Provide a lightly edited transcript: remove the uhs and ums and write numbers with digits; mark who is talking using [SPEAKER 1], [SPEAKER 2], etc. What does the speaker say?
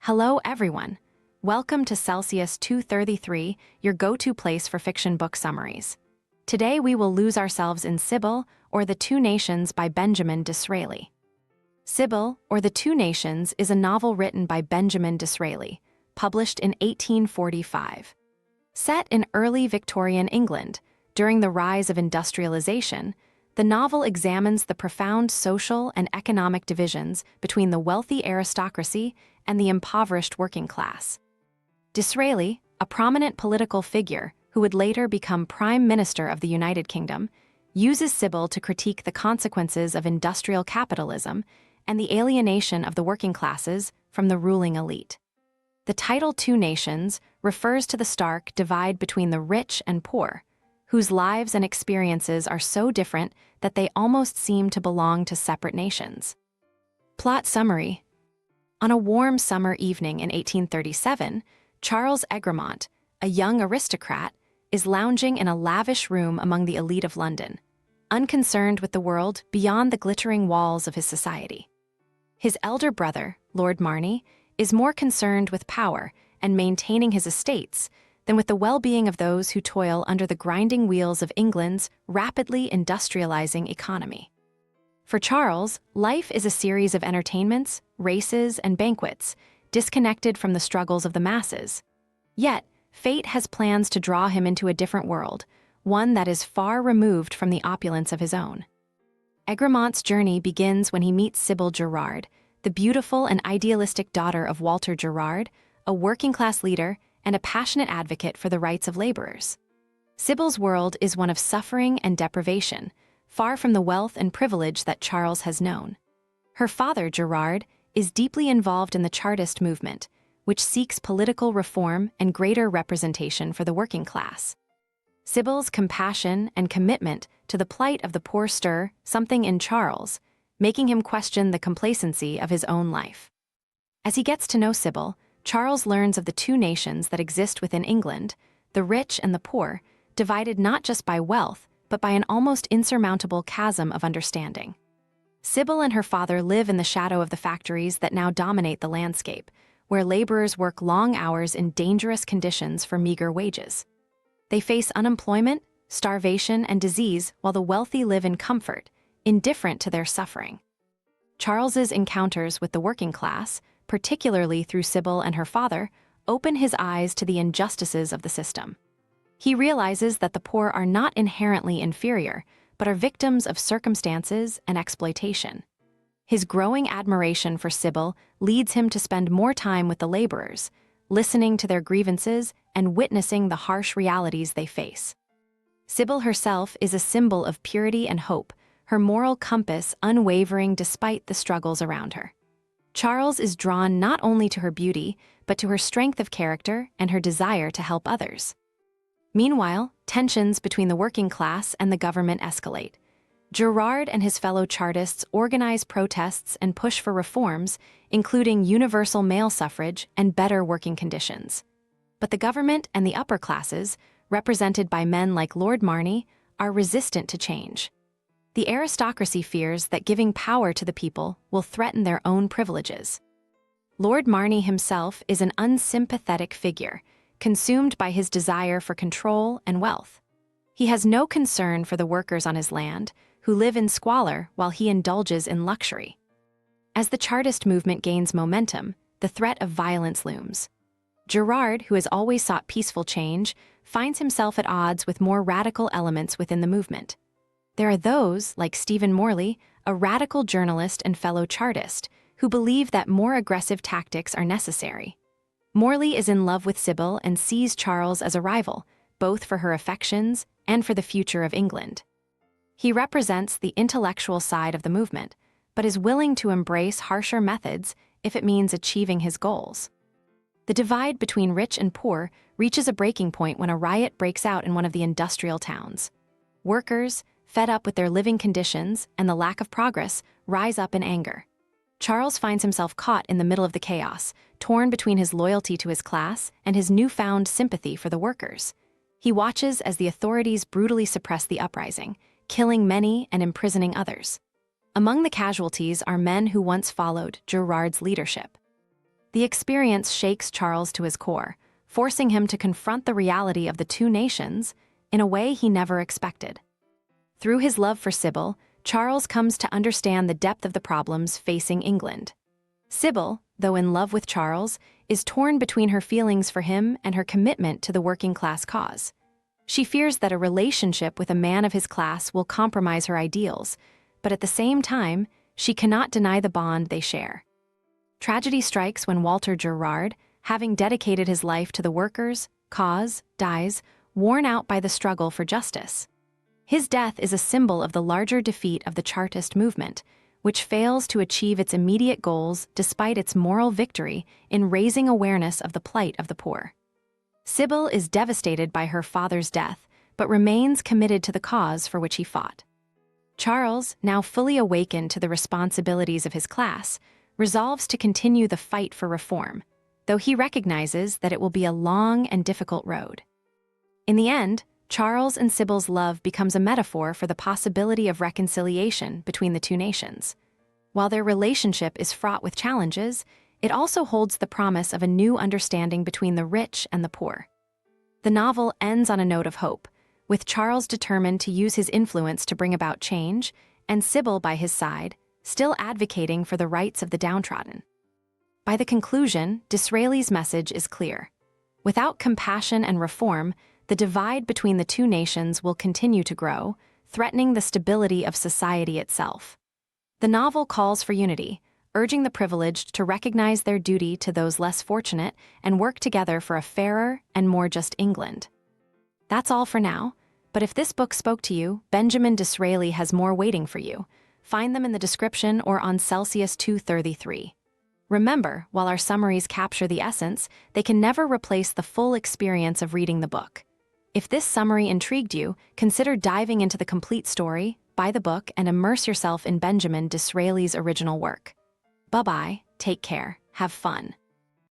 [SPEAKER 1] Hello, everyone. Welcome to Celsius 233, your go-to place for fiction book summaries. Today we will lose ourselves in Sybil, or The Two Nations by Benjamin Disraeli. Sybil, or The Two Nations is a novel written by Benjamin Disraeli, published in 1845. Set in early Victorian England, during the rise of industrialization, the novel examines the profound social and economic divisions between the wealthy aristocracy and the impoverished working class. Disraeli, a prominent political figure who would later become Prime Minister of the United Kingdom, uses Sybil to critique the consequences of industrial capitalism and the alienation of the working classes from the ruling elite. The title Two Nations refers to the stark divide between the rich and poor, whose lives and experiences are so different that they almost seem to belong to separate nations. Plot summary. On a warm summer evening in 1837, Charles Egremont, a young aristocrat, is lounging in a lavish room among the elite of London, unconcerned with the world beyond the glittering walls of his society. His elder brother, Lord Marney, is more concerned with power and maintaining his estates than with the well-being of those who toil under the grinding wheels of England's rapidly industrializing economy. For Charles, life is a series of entertainments, races, and banquets, disconnected from the struggles of the masses. Yet, fate has plans to draw him into a different world, one that is far removed from the opulence of his own. Egremont's journey begins when he meets Sybil Gerard, the beautiful and idealistic daughter of Walter Gerard, a working-class leader and a passionate advocate for the rights of laborers. Sybil's world is one of suffering and deprivation, far from the wealth and privilege that Charles has known. Her father, Gerard, is deeply involved in the Chartist movement, which seeks political reform and greater representation for the working class. Sybil's compassion and commitment to the plight of the poor stir something in Charles, making him question the complacency of his own life. As he gets to know Sybil, Charles learns of the two nations that exist within England, the rich and the poor, divided not just by wealth, but by an almost insurmountable chasm of understanding. Sybil and her father live in the shadow of the factories that now dominate the landscape, where laborers work long hours in dangerous conditions for meager wages. They face unemployment, starvation, and disease while the wealthy live in comfort, indifferent to their suffering. Charles's encounters with the working class, particularly through Sybil and her father, open his eyes to the injustices of the system. He realizes that the poor are not inherently inferior, but are victims of circumstances and exploitation. His growing admiration for Sybil leads him to spend more time with the laborers, listening to their grievances and witnessing the harsh realities they face. Sybil herself is a symbol of purity and hope, her moral compass unwavering despite the struggles around her. Charles is drawn not only to her beauty, but to her strength of character and her desire to help others. Meanwhile, tensions between the working class and the government escalate. Gerard and his fellow Chartists organize protests and push for reforms, including universal male suffrage and better working conditions. But the government and the upper classes, represented by men like Lord Marney, are resistant to change. The aristocracy fears that giving power to the people will threaten their own privileges. Lord Marney himself is an unsympathetic figure, consumed by his desire for control and wealth. He has no concern for the workers on his land, who live in squalor while he indulges in luxury. As the Chartist movement gains momentum, the threat of violence looms. Gerard, who has always sought peaceful change, finds himself at odds with more radical elements within the movement. There are those, like Stephen Morley, a radical journalist and fellow Chartist, who believe that more aggressive tactics are necessary. Morley is in love with Sybil and sees Charles as a rival, both for her affections and for the future of England. He represents the intellectual side of the movement, but is willing to embrace harsher methods if it means achieving his goals. The divide between rich and poor reaches a breaking point when a riot breaks out in one of the industrial towns. Workers, fed up with their living conditions and the lack of progress, rise up in anger. Charles finds himself caught in the middle of the chaos, torn between his loyalty to his class and his newfound sympathy for the workers. He watches as the authorities brutally suppress the uprising, killing many and imprisoning others. Among the casualties are men who once followed Gerard's leadership. The experience shakes Charles to his core, forcing him to confront the reality of the two nations in a way he never expected. Through his love for Sybil, Charles comes to understand the depth of the problems facing England. Sybil, though in love with Charles, is torn between her feelings for him and her commitment to the working-class cause. She fears that a relationship with a man of his class will compromise her ideals, but at the same time, she cannot deny the bond they share. Tragedy strikes when Walter Gerard, having dedicated his life to the workers' cause, dies, worn out by the struggle for justice. His death is a symbol of the larger defeat of the Chartist movement, which fails to achieve its immediate goals despite its moral victory in raising awareness of the plight of the poor. Sybil is devastated by her father's death, but remains committed to the cause for which he fought. Charles, now fully awakened to the responsibilities of his class, resolves to continue the fight for reform, though he recognizes that it will be a long and difficult road. In the end, Charles and Sybil's love becomes a metaphor for the possibility of reconciliation between the two nations. While their relationship is fraught with challenges, it also holds the promise of a new understanding between the rich and the poor. The novel ends on a note of hope, with Charles determined to use his influence to bring about change, and Sybil by his side, still advocating for the rights of the downtrodden. By the conclusion, Disraeli's message is clear. Without compassion and reform, the divide between the two nations will continue to grow, threatening the stability of society itself. The novel calls for unity, urging the privileged to recognize their duty to those less fortunate and work together for a fairer and more just England. That's all for now, but if this book spoke to you, Benjamin Disraeli has more waiting for you. Find them in the description or on Celsius 233. Remember, while our summaries capture the essence, they can never replace the full experience of reading the book. If this summary intrigued you, consider diving into the complete story, buy the book, and immerse yourself in Benjamin Disraeli's original work. Bye-bye, take care, have fun.